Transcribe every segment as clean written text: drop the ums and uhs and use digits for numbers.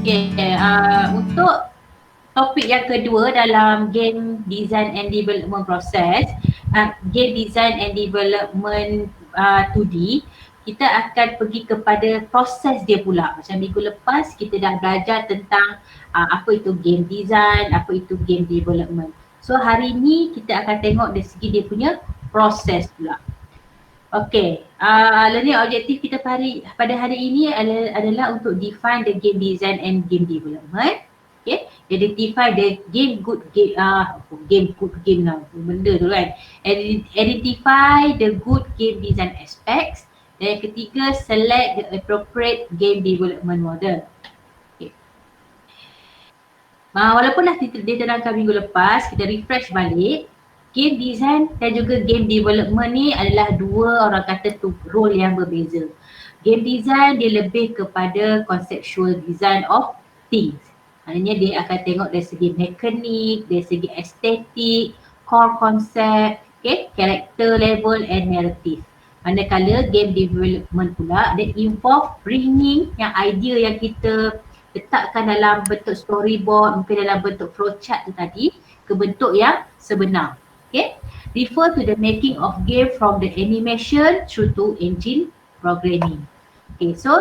Okay, untuk topik yang kedua dalam game design and development process, game design and development 2D, kita akan pergi kepada proses dia pula. Macam minggu lepas kita dah belajar tentang apa itu game design, apa itu game development. So hari ni kita akan tengok dari segi dia punya proses pula. Okay, learning objektif kita pada hari ini adalah untuk define the game design and game development. Okay, identify the game good game, game good game lah, benda tu kan. Identify the good game design aspects. Dan yang ketiga, select the appropriate game development model. Okay. Walaupun dah diterangkan minggu lepas, kita refresh balik. Game design dan juga game development ni adalah dua orang kata tu role yang berbeza. Game design dia lebih kepada conceptual design of things. Maknanya dia akan tengok dari segi mekanik, dari segi estetik, core concept, okay, character level and narrative. Manakala game development pula dia involve bringing yang idea yang kita letakkan dalam bentuk storyboard, mungkin dalam bentuk flowchart tu tadi ke bentuk yang sebenar. Okay, refer to the making of game from the animation through to engine programming. Okay, so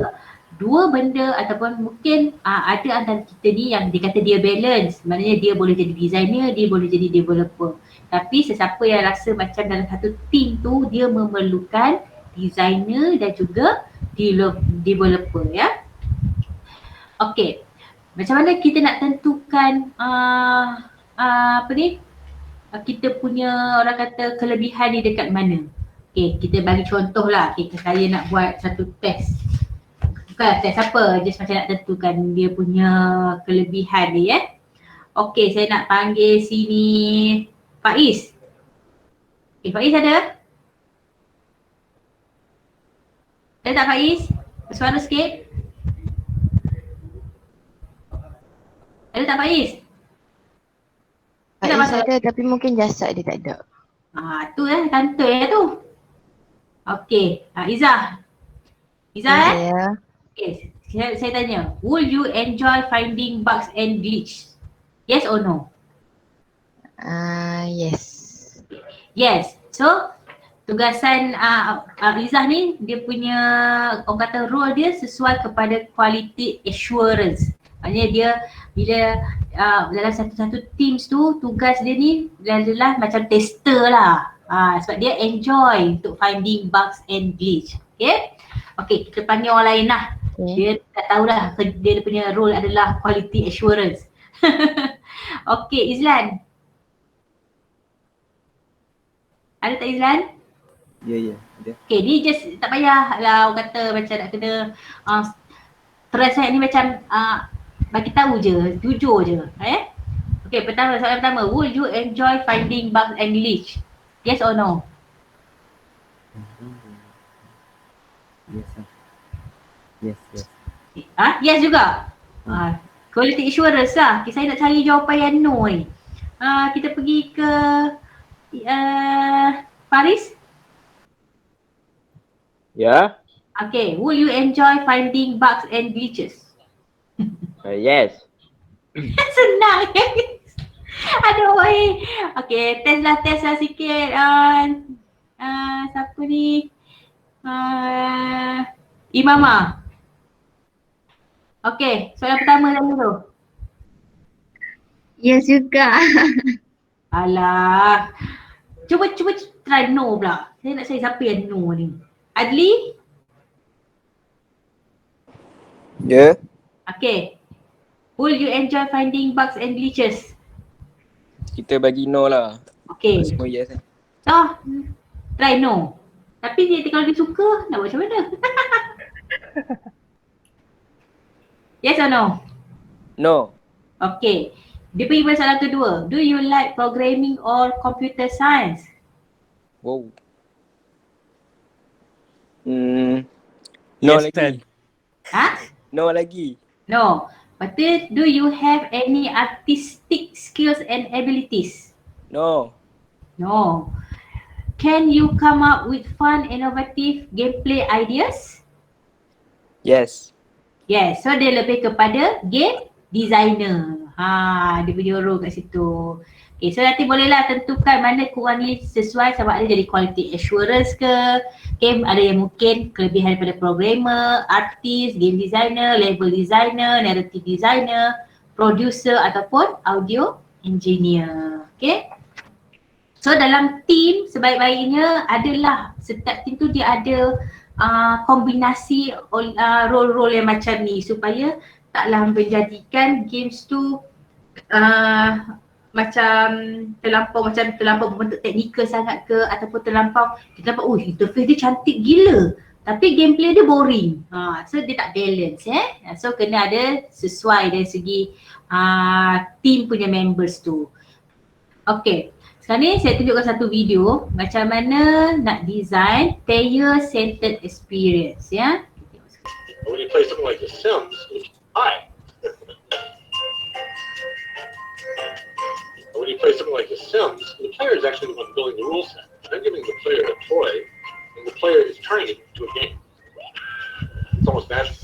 dua benda ataupun mungkin ada antara kita ni yang dia kata dia balance. Maknanya dia boleh jadi designer, dia boleh jadi developer. Tapi sesiapa yang rasa macam dalam satu team tu dia memerlukan designer dan juga developer ya. Okay, macam mana kita nak tentukan apa ni? Kita punya orang kata kelebihan ni dekat mana? Okay, kita bagi contoh lah. Okay, saya nak buat satu test. Bukan test apa, just macam nak tentukan dia punya kelebihan ni Okay, saya nak panggil sini Faiz. Okay, Faiz ada? Ada tak Faiz? Bersuara sikit. Ada tak Faiz? Faiz ada tapi mungkin jasad dia tak ada. Tu kantoi tu. Okay, Izzah. Izzah Okay, saya tanya, will you enjoy finding bugs and glitch? Yes or no? Yes. Yes. So, tugasan Izzah ni, dia punya orang kata role dia sesuai kepada quality assurance. Maknanya dia bila dalam satu-satu teams tu, tugas dia ni adalah macam tester lah. Sebab dia enjoy untuk finding bugs and glitch. Okay? Okay, kita panggil orang lain lah. Dia tak tahulah dia punya role adalah quality assurance. Okay, Izlan. Ada tak Izlan? Ya, ada. Okay, ni just tak payah lah orang kata macam nak kena stress ni macam bagi tahu je, jujur je. Okay, soalan pertama, would you enjoy finding bugs and glitch? Yes or no? Yes. Yes juga? Quality assurance lah. Okay, saya nak cari jawapan yang no ni. Kita pergi ke Faris? Ya. Okay, will you enjoy finding bugs and glitches? Yes. Senang aduh okay, test lah sikit. Siapa ni? Imama. Okay, soalan pertama dulu. Yes juga. Alah. Cuba try no pula. Saya nak cari siapa yang no ni. Adli? Ya. Okay. Will you enjoy finding bugs and glitches? Kita bagi no lah. Okay. Semua yes kan. Try no. Tapi kalau dia suka, nak buat macam mana? Yes or no? No. Okay. Dia pergi pada soalan kedua. Do you like programming or computer science? Wow. No yes, lagi. No lagi. No. Lepas tu, do you have any artistic skills and abilities? No. No. Can you come up with fun, innovative gameplay ideas? Yes. Yes, so dia lebih kepada game designer. Dia punya role kat situ. Okay, so nanti bolehlah tentukan mana korang ni sesuai, sama ada jadi quality assurance ke. Okay, ada yang mungkin kelebihan daripada programmer, artis, game designer, level designer, narrative designer, producer ataupun audio engineer. Okay. So dalam team sebaik-baiknya adalah setiap team tu dia ada kombinasi role-role yang macam ni supaya taklah menjadikan games tu macam terlampau berbentuk teknikal sangat ke, ataupun terlampau interface dia cantik gila tapi gameplay dia boring. So dia tak balance So kena ada sesuai dari segi team punya members tu. Okay, sekarang ni saya tunjukkan satu video macam mana nak design player centered experience When you play something like The Sims, hi. When you play something like The Sims, the player is actually the one building the rule set. They're giving the player a toy, and the player is turning it into a game. It's almost magical.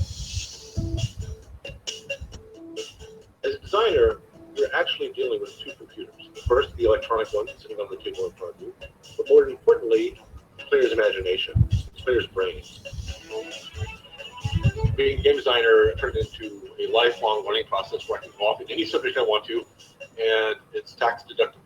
As a designer, you're actually dealing with two computers. First, the electronic one sitting on the table in front of you, but more importantly, the player's imagination, the player's brain. Being a game designer turned into a lifelong learning process where I can go off in any subject I want to, and it's tax deductible.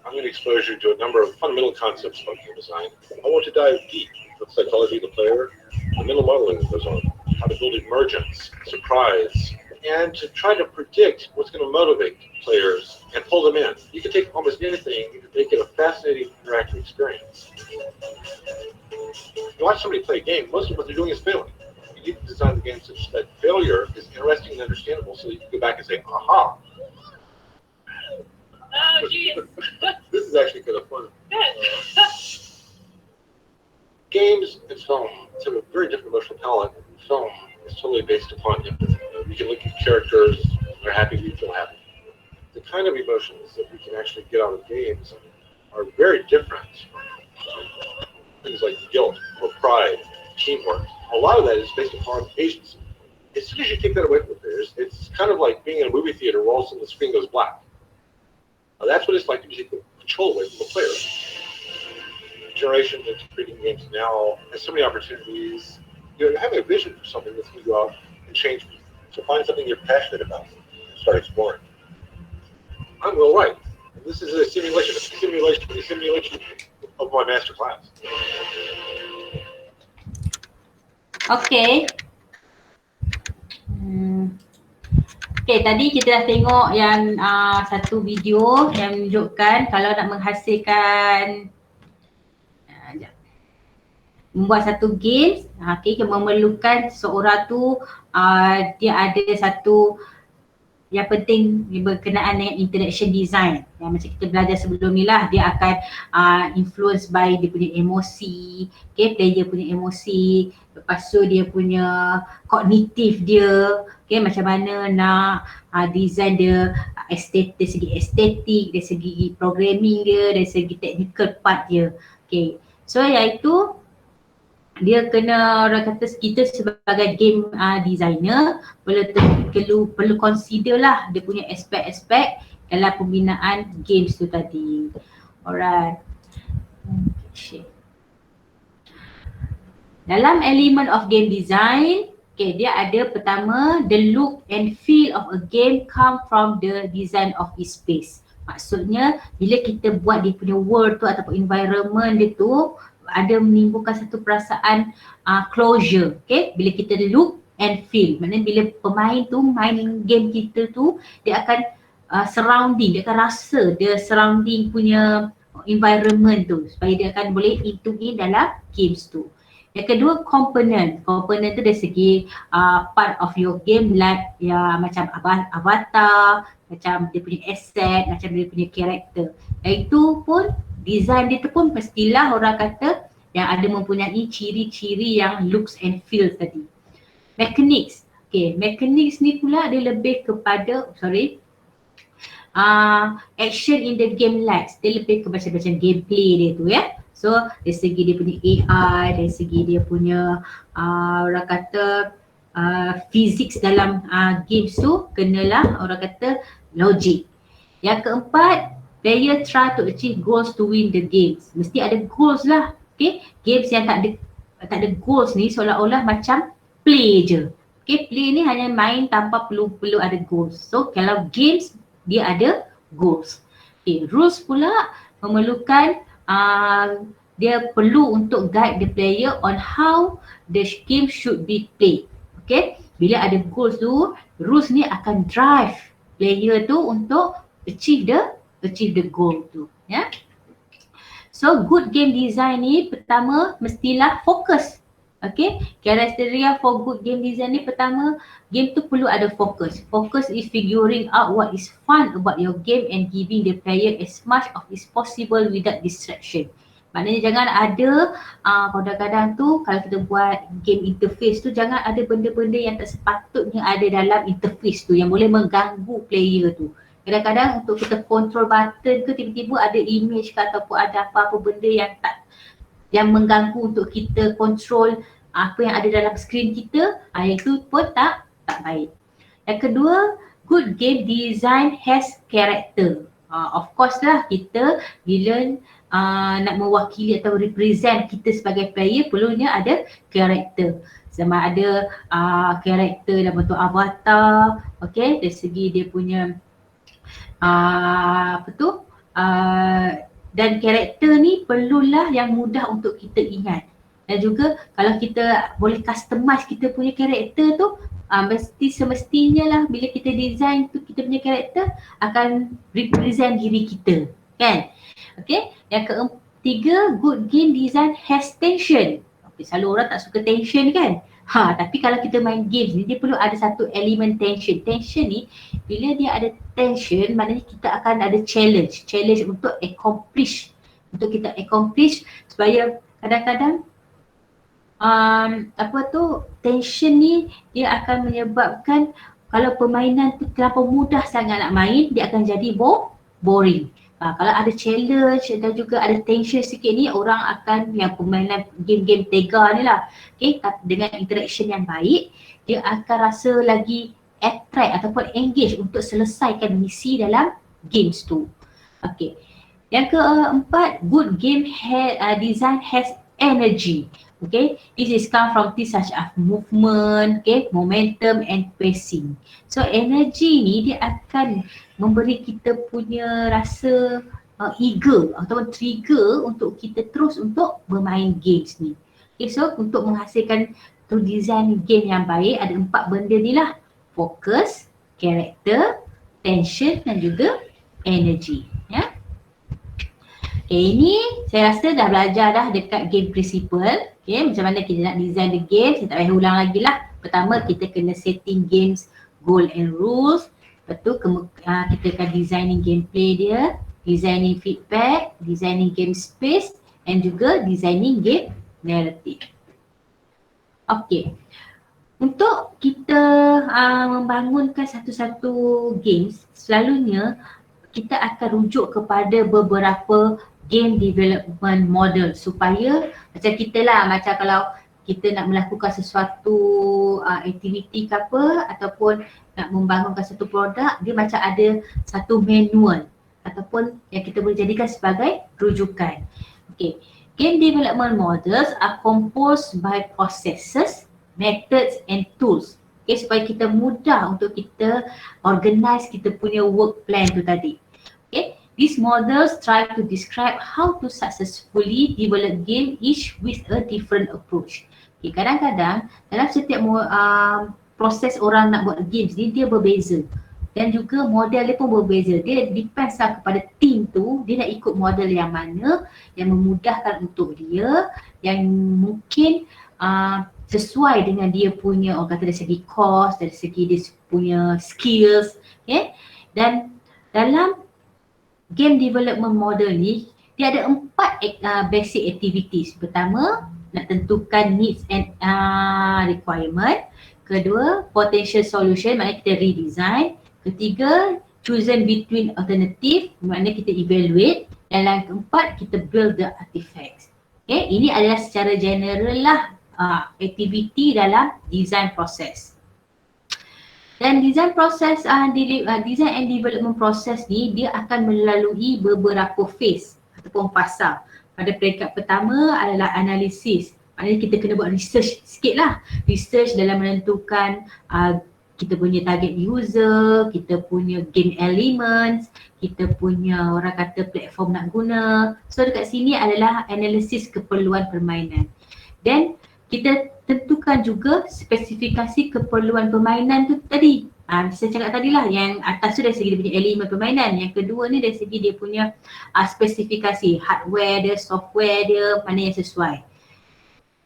I'm going to expose you to a number of fundamental concepts about game design. I want to dive deep with psychology of the player, the mental modeling that goes on, how to build emergence, surprise, and to try to predict what's going to motivate players and pull them in. You can take almost anything and make it a fascinating interactive experience. You watch somebody play a game, most of what they're doing is failing. You need to design the game such that failure is interesting and understandable so that you can go back and say, aha. Oh, geez. This is actually kind of fun. Good. Games and film have a very different emotional palette. Film is totally based upon empathy. You can look at characters, they're happy, you feel happy. The kind of emotions that we can actually get out of games are very different. Things like guilt or pride, teamwork. A lot of that is based upon agency. As soon as you take that away from the players, it's kind of like being in a movie theater where all of a sudden the screen goes black. Now, that's what it's like to take the control away from the player. Generation into creating games now has so many opportunities. You're having a vision for something that's going to go out and change people. So find something you're passionate about and start exploring. I'm Will Wright. And this is a simulation of my master class. Okay. Okay, tadi kita dah tengok yang satu video yang menunjukkan kalau nak menghasilkan membuat satu game, kita memerlukan seorang tu dia ada satu yang penting berkenaan dengan interaction design. Yang macam kita belajar sebelum ni lah, dia akan influence by dia punya emosi, player punya emosi, lepas tu dia punya kognitif dia, macam mana nak design dia dari segi estetik, dari segi programming dia, dari segi technical part dia. So iaitu dia kena, orang kata kita sebagai game designer perlu consider lah dia punya aspek-aspek dalam pembinaan games tu tadi. Alright. Dalam element of game design, dia ada pertama, the look and feel of a game come from the design of its space. Maksudnya bila kita buat dia punya world tu ataupun environment dia tu ada menimbulkan satu perasaan closure. Bila kita look and feel, maknanya bila pemain tu main game kita tu, dia akan surrounding, dia akan rasa dia surrounding punya environment tu supaya dia akan boleh into in dalam games tu. Yang kedua, component tu dari segi part of your game like macam avatar, macam dia punya asset, macam dia punya karakter. Itu pun design dia tu pun pastilah orang kata yang ada mempunyai ciri-ciri yang looks and feel tadi. Mechanics. Mechanics ni pula dia lebih kepada action in the game likes. Dia lebih ke macam gameplay dia tu So dari segi dia punya AI, dari segi dia punya orang kata physics dalam games tu kenalah orang kata logic. Yang keempat, player try to achieve goals to win the games. Mesti ada goals lah. Okay, games yang tak ada goals ni seolah-olah macam play je. Okay, play ni hanya main tanpa perlu ada goals. So kalau games dia ada goals. Okay, rules pula memerlukan dia perlu untuk guide the player on how the game should be played. Okay, bila ada goals tu, rules ni akan drive player tu untuk achieve the goal tu, ya. So good game design ni pertama mestilah fokus. Okay, kriteria for good game design ni pertama, game tu perlu ada fokus. Focus is figuring out what is fun about your game and giving the player as much of is possible without distraction. Maknanya jangan ada kadang-kadang tu kalau kita buat game interface tu jangan ada benda-benda yang tak sepatutnya ada dalam interface tu yang boleh mengganggu player tu. Kadang-kadang untuk kita control button ke tiba-tiba ada image ke ataupun ada apa-apa benda yang mengganggu untuk kita control apa yang ada dalam skrin kita, itu pun tak baik. Yang kedua, good game design has character. Of course lah kita bila nak mewakili atau represent kita sebagai player perlunya ada karakter. Sama ada karakter dalam bentuk avatar, okay, dari segi dia punya dan karakter ni perlulah yang mudah untuk kita ingat. Dan juga kalau kita boleh customize kita punya karakter tu, semestinya lah bila kita design tu kita punya karakter akan represent diri kita, kan? Okay, yang ketiga, good game design has tension. Okay, selalu orang tak suka tension kan? Tapi kalau kita main games ni dia perlu ada satu elemen tension. Tension ni bila dia ada tension maknanya kita akan ada challenge untuk kita accomplish supaya kadang-kadang tension ni dia akan menyebabkan kalau permainan tu terlalu mudah sangat nak main dia akan jadi boring. Kalau ada challenge dan juga ada tension sikit ni orang akan yang permainan game-game tega ni lah, okay, dengan interaction yang baik dia akan rasa lagi attract ataupun engage untuk selesaikan misi dalam games tu. Okay. Yang keempat, good game design has energy. Okay, this is come from things such as movement, okay, momentum and pacing. So energy ni dia akan memberi kita punya rasa eager ataupun trigger untuk kita terus untuk bermain games ni. Okay, so untuk menghasilkan tu design game yang baik ada 4 benda ni lah. Fokus, character, tension dan juga energy. Ya. Okay, ini saya rasa dah belajar dah dekat game principle. Okay, macam mana kita nak design the game, saya tak payah ulang lagi lah. Pertama kita kena setting games, goal and rules. Lepas tu kita akan designing gameplay dia, designing feedback, designing game space and juga designing game narrative. Okay, untuk kita membangunkan satu-satu games, selalunya kita akan rujuk kepada beberapa game development model supaya macam kita lah, macam kalau kita nak melakukan sesuatu aktiviti ke apa ataupun nak membangunkan satu produk, dia macam ada satu manual ataupun yang kita boleh jadikan sebagai rujukan. Okay. Game development models are composed by processes, methods and tools. Okay, supaya kita mudah untuk kita organize kita punya work plan tu tadi. Okay. These models try to describe how to successfully develop game each with a different approach. Okay, kadang-kadang dalam setiap proses orang nak buat games ni dia berbeza. Dan juga model dia pun berbeza. Dia depends lah kepada team tu, dia nak ikut model yang mana yang memudahkan untuk dia, yang mungkin sesuai dengan dia punya, orang kata dari segi cost, dari segi dia punya skills. Okay? Dan dalam game development model ni, dia ada 4 basic activities. Pertama, nak tentukan needs and requirement. Kedua, potential solution, maknanya kita redesign. Ketiga, chosen between alternative, maknanya kita evaluate. Dan yang keempat, kita build the artifacts. Okay, ini adalah secara general lah aktiviti dalam design process. Dan design process, design and development process ni dia akan melalui beberapa phase ataupun fasa. Pada peringkat pertama adalah analisis. Maknanya kita kena buat research sikit lah. Research dalam menentukan kita punya target user, kita punya game elements, kita punya orang kata platform nak guna. So dekat sini adalah analisis keperluan permainan. Dan kita tentukan juga spesifikasi keperluan permainan tu tadi. Saya cakap tadi lah, yang atas tu dari segi dia punya elemen permainan. Yang kedua ni dari segi dia punya spesifikasi hardware dia, software dia, mana yang sesuai.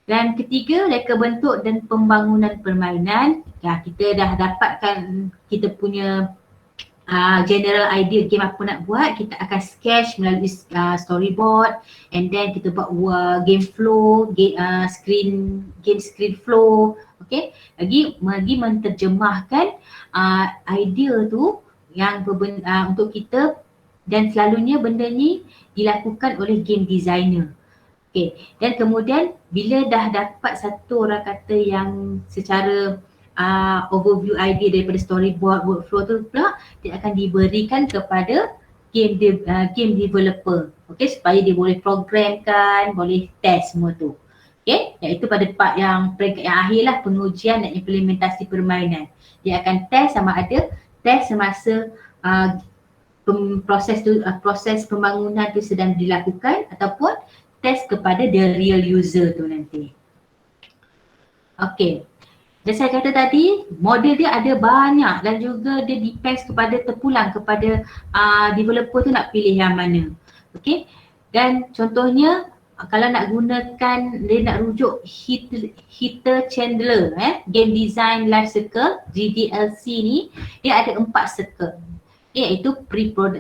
Dan ketiga, reka bentuk dan pembangunan permainan. Kita dah dapatkan kita punya general idea game apa nak buat. Kita akan sketch melalui storyboard, and then kita buat game flow, game screen flow. Okay, lagi menterjemahkan idea tu yang untuk kita, dan selalunya benda ni dilakukan oleh game designer. Okay, dan kemudian bila dah dapat satu orang kata yang secara overview idea daripada storyboard, workflow tu pula, dia akan diberikan kepada game developer. Okay, supaya dia boleh programkan, boleh test semua tu. Okay, iaitu pada part yang peringkat yang akhir lah, pengujian dan implementasi permainan. Dia akan test sama ada test semasa proses pembangunan tu sedang dilakukan, ataupun test kepada the real user tu nanti. Okay, dan saya kata tadi model dia ada banyak, dan juga dia depends kepada terpulang kepada developer tu nak pilih yang mana. Okay, dan contohnya kalau nak gunakan, dia nak rujuk Heather Chandler Game Design Life Cycle, GDLC ni, dia ada 4 circle. Iaitu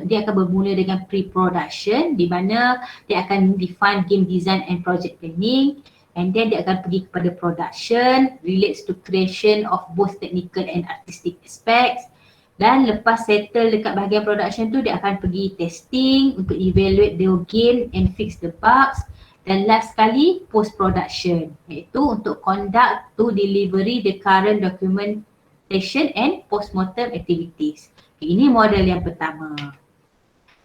dia akan bermula dengan pre-production, di mana dia akan define game design and project planning, and then dia akan pergi kepada production, relates to creation of both technical and artistic aspects. Dan lepas settle dekat bahagian production tu, dia akan pergi testing untuk evaluate the game and fix the bugs. Dan last sekali post production, iaitu untuk conduct to delivery the current documentation and postmortem activities. Okay, ini model yang pertama.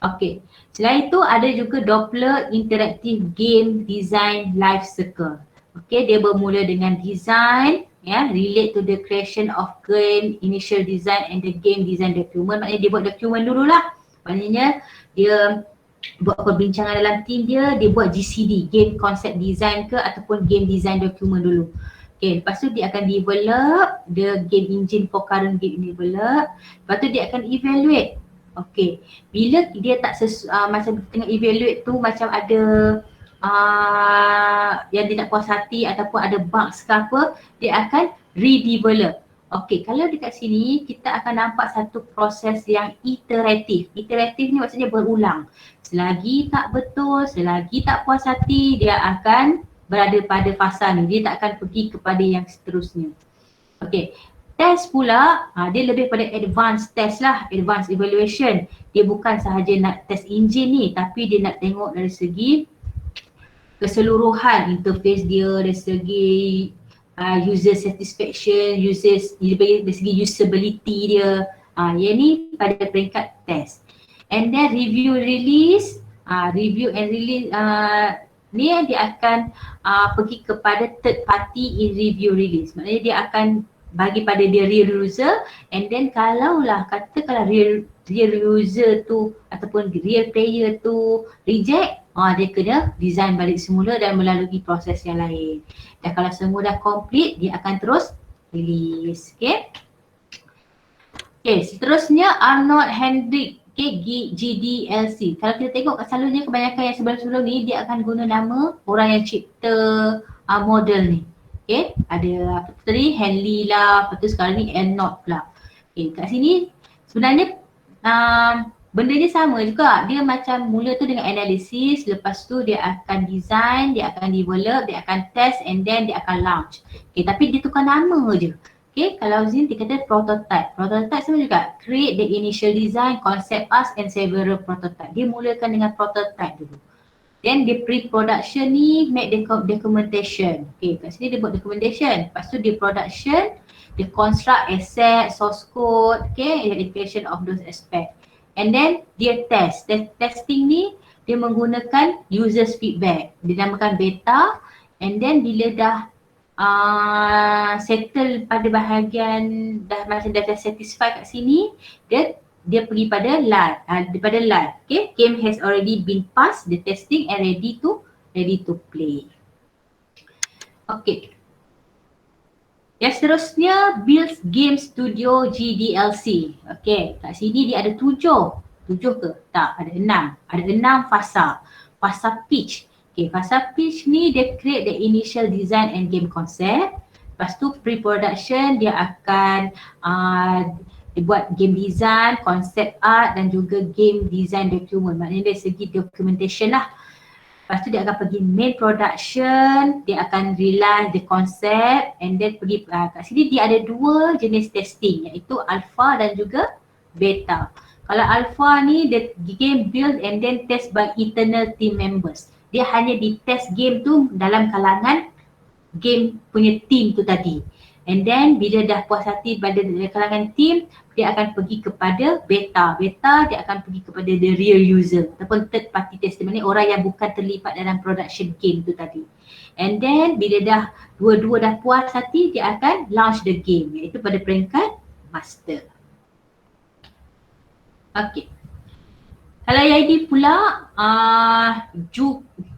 Okay, selain itu ada juga Doppler Interactive Game Design Life Cycle. Okay, dia bermula dengan design, relate to the creation of game, initial design and the game design document. Maknanya dia buat dokumen dululah. Maknanya dia buat perbincangan dalam team dia buat GCD, game concept design ke ataupun game design document dulu. Okay, lepas tu dia akan develop the game engine for current game develop. Lepas tu dia akan evaluate. Okay, bila dia tak macam tengah evaluate tu macam ada yang dia nak puas hati ataupun ada bugs ke apa, dia akan redevelop. Okay, kalau dekat sini kita akan nampak satu proses yang iteratif. Iteratif ni maksudnya berulang. Selagi tak betul, selagi tak puas hati, dia akan berada pada fasa ni. Dia tak akan pergi kepada yang seterusnya. Okay, test pula, dia lebih pada advanced test lah, advanced evaluation. Dia bukan sahaja nak test engine ni, tapi dia nak tengok dari segi keseluruhan interface dia, dari segi user satisfaction, dari segi usability dia. Yang ni pada peringkat test. And then review release, review and release ni dia akan pergi kepada third party in review release. Maknanya dia akan bagi pada dia real user, and then kalau real user tu ataupun real player tu reject, dia kena design balik semula dan melalui proses yang lain. Dan kalau semua dah complete, dia akan terus release. Okay, seterusnya Arnold Hendrick, GDLC. Kalau kita tengok selalunya kebanyakan yang sebelum-sebelum ni, dia akan guna nama orang yang cipta model ni. Okay, ada apa tadi, Henley lah, lepas tu sekarang ni Arnold pula. Okay, kat sini sebenarnya benda ni sama juga. Dia macam mula tu dengan analisis, lepas tu dia akan design, dia akan develop, dia akan test, and then dia akan launch. Okay, tapi dia tukar nama je. Okay, kalau Zin dia kata prototype. Prototype sama juga, create the initial design, concept art and several prototype. Dia mulakan dengan prototype dulu. Then dia pre-production ni make documentation. Okay, kat sini dia buat documentation. Lepas tu dia production, dia construct asset, source code, okay, identification of those aspect. And then dia test. Testing ni dia menggunakan users feedback. Dia namakan beta. And then bila dah settle pada bahagian dah macam dah satisfy kat sini, dia pergi pada live, daripada live. Okay, game has already been passed the testing and ready to play. Okay. Yang seterusnya, build game studio GDLC. Okay, kat sini dia ada 7 ke? Tak, ada 6. Ada 6 fasa. Fasa pitch. Okay, fasa pitch ni dia create the initial design and game concept. Lepas tu pre-production dia akan dia buat game design, concept art dan juga game design document. Maknanya dari segi documentation lah. Lepas tu dia akan pergi main production, dia akan realize the concept and then pergi kat sini dia ada 2 jenis testing iaitu alpha dan juga beta. Kalau alpha ni the game build and then test by internal team members. Dia hanya di test game tu dalam kalangan game punya team tu tadi. And then bila dah puas hati pada kalangan team, dia akan pergi kepada beta. Beta dia akan pergi kepada the real user ataupun third party tester, maknanya orang yang bukan terlibat dalam production game tu tadi. And then bila dah dua-dua dah puas hati, dia akan launch the game iaitu pada peringkat master. Okay. Kalau yang ini pula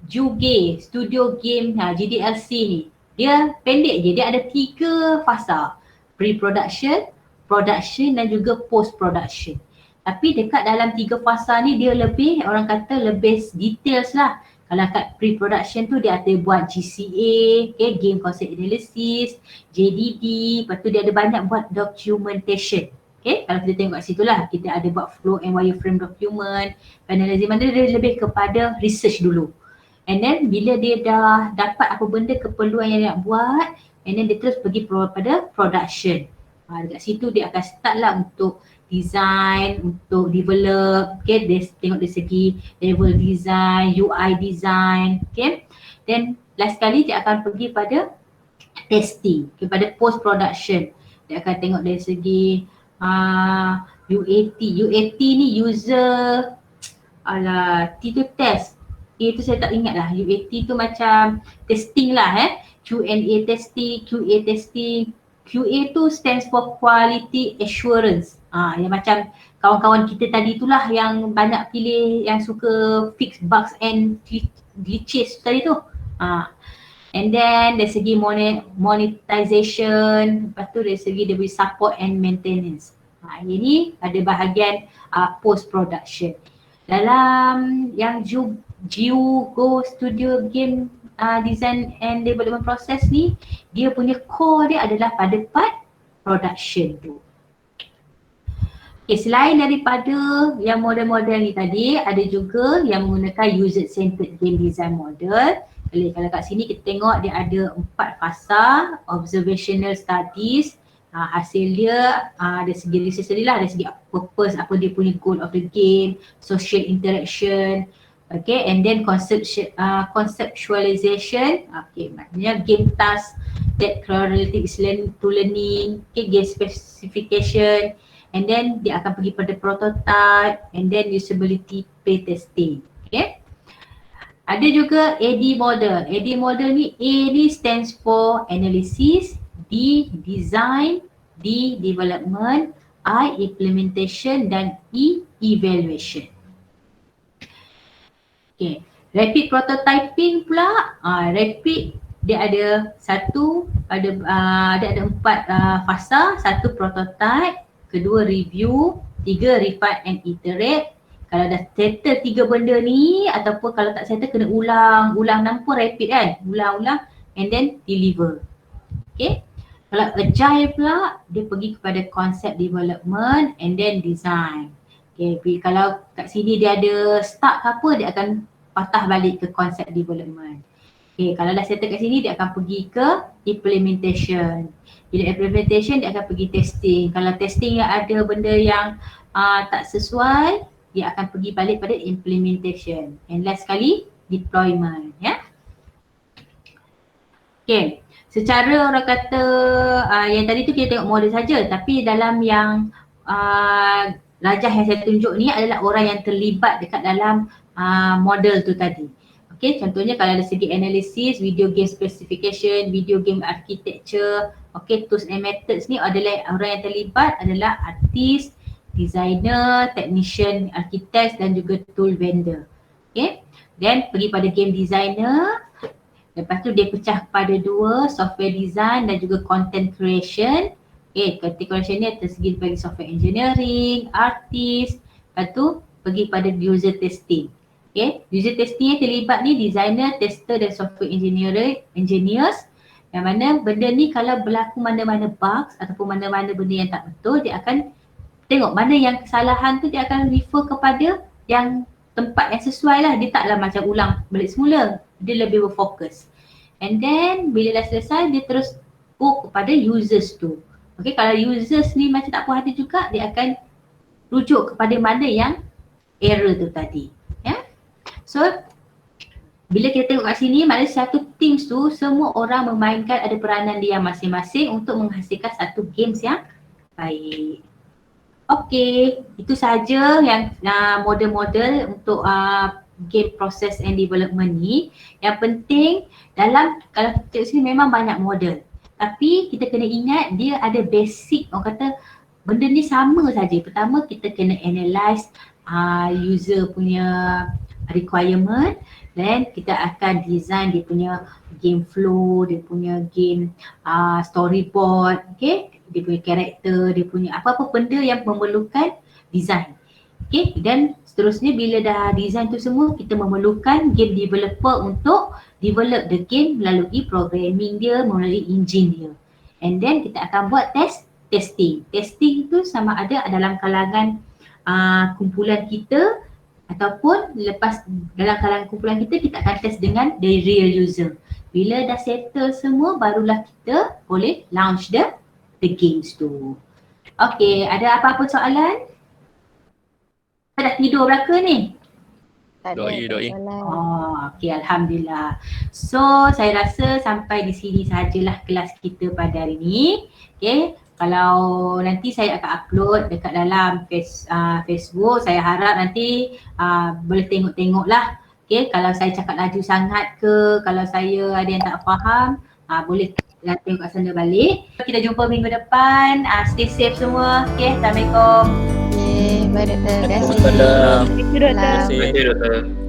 Juge Studio Game GDLC ni, dia pendek je, dia ada 3 fasa. Pre-production, production dan juga post-production. Tapi dekat dalam 3 fasa ni dia lebih, orang kata lebih details lah. Kalau kat pre-production tu dia ada buat GCA, okay, Game Concept Analysis, JDD, lepas tu dia ada banyak buat documentation. Okay, kalau kita tengok kat situ lah, kita ada buat flow and wireframe document, analysis, mana dia lebih kepada research dulu. And then bila dia dah dapat apa benda keperluan yang dia nak buat, and then dia terus pergi pada production. Dekat situ dia akan start lah untuk design, untuk develop, okay, dia tengok dari segi level design, UI design, okay. Then last kali dia akan pergi pada testing, okay, pada post production. Dia akan tengok dari segi UAT. UAT ni user, T tu test. Itu saya tak ingat lah. UAT tu macam testing lah Q&A testing, QA testing. QA tu stands for Quality Assurance. Yang macam kawan-kawan kita tadi itulah yang banyak pilih yang suka fix bugs and glitches tadi tu. And then dari segi monetization, lepas tu dari segi dia beri support and maintenance. Ini ada bahagian post production. Dalam yang Jugo Studio Game Design and Development Process ni, dia punya core dia adalah pada part production tu. Okay, selain daripada yang model-model ni tadi, ada juga yang menggunakan user centered game design model. Kalau kat sini kita tengok dia ada 4 fasa, observational studies, hasil dia dari segi research tadi lah, dari segi purpose, apa dia punya goal of the game, social interaction, okay, and then conceptualization, okay, maknanya game task that correlated to learning, okay, game specification, and then dia akan pergi pada prototype, and then usability playtesting, okay. Ada juga AD model. AD model ni, A ni stands for analysis, D design, D development, I implementation dan E evaluation. Okay, rapid prototyping pula, rapid dia ada dia ada 4 fasa. 1 prototype, 2 review, 3 refine and iterate. Kalau dah settle 3 benda ni ataupun kalau tak settle kena ulang pun rapid kan, ulang and then deliver. Okay, kalau agile pula dia pergi kepada concept development and then design. Okay, kalau kat sini dia ada start ke apa, dia akan patah balik ke concept development. Okay, kalau dah settle kat sini dia akan pergi ke implementation. Bila implementation dia akan pergi testing. Kalau testing yang ada benda yang tak sesuai, dia akan pergi balik pada implementation. And last sekali deployment, ya. Okay, secara orang kata yang tadi tu kita tengok model saja, tapi dalam yang rajah yang saya tunjuk ni adalah orang yang terlibat dekat dalam model tu tadi. Okay, contohnya kalau dari segi analysis, video game specification, video game architecture, okay, tools and methods ni adalah orang yang terlibat adalah artis, designer, technician, architect dan juga tool vendor. Okay, then pergi pada game designer. Lepas tu dia pecah kepada dua, software design dan juga content creation. Okay, content creation ni tersegi bagi software engineering, artist. Lepas tu pergi pada user testing. Okay, user testing yang terlibat ni designer, tester dan software engineers. Yang mana benda ni kalau berlaku mana-mana bugs ataupun mana-mana benda yang tak betul, dia akan tengok mana yang kesalahan tu, dia akan refer kepada yang tempat yang sesuai lah. Dia taklah macam ulang balik semula. Dia lebih berfokus. And then bila dah selesai, dia terus go kepada users tu. Okay, kalau users ni macam tak puas hati juga, dia akan rujuk kepada mana yang error tu tadi. Ya. So bila kita tengok kat sini, maknanya satu teams tu semua orang memainkan ada peranan dia masing-masing untuk menghasilkan satu games yang baik. Okay, itu sahaja yang model-model untuk game process and development ni. Yang penting dalam, kalau kita sini memang banyak model, tapi kita kena ingat dia ada basic, orang kata benda ni sama saja. Pertama kita kena analyse user punya requirement, then kita akan design dia punya game flow, dia punya game storyboard, okay, dia punya karakter, dia punya apa-apa benda yang memerlukan design. Okay, dan seterusnya bila dah design tu semua, kita memerlukan game developer untuk develop the game melalui programming dia, melalui engine dia. And then kita akan buat testing. Testing tu sama ada dalam kalangan kumpulan kita ataupun lepas dalam kalangan kumpulan kita akan test dengan the real user. Bila dah settle semua, barulah kita boleh launch the games tu. Okay, ada apa-apa soalan? Dah tidur belaka ni? Tak ada. Doi. Okay, Alhamdulillah. So, saya rasa sampai di sini sajalah kelas kita pada hari ni. Okay, kalau nanti saya akan upload dekat dalam Facebook, saya harap nanti boleh tengok-tengok lah. Okay, kalau saya cakap laju sangat ke, kalau saya ada yang tak faham, boleh tengok kat sana balik. Kita jumpa minggu depan. Stay safe semua. Okay, Assalamualaikum. Okay, bye doktor. Terima kasih. Waalaikumsalam. Terima kasih. Terima kasih doktor.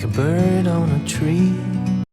like a bird on a tree.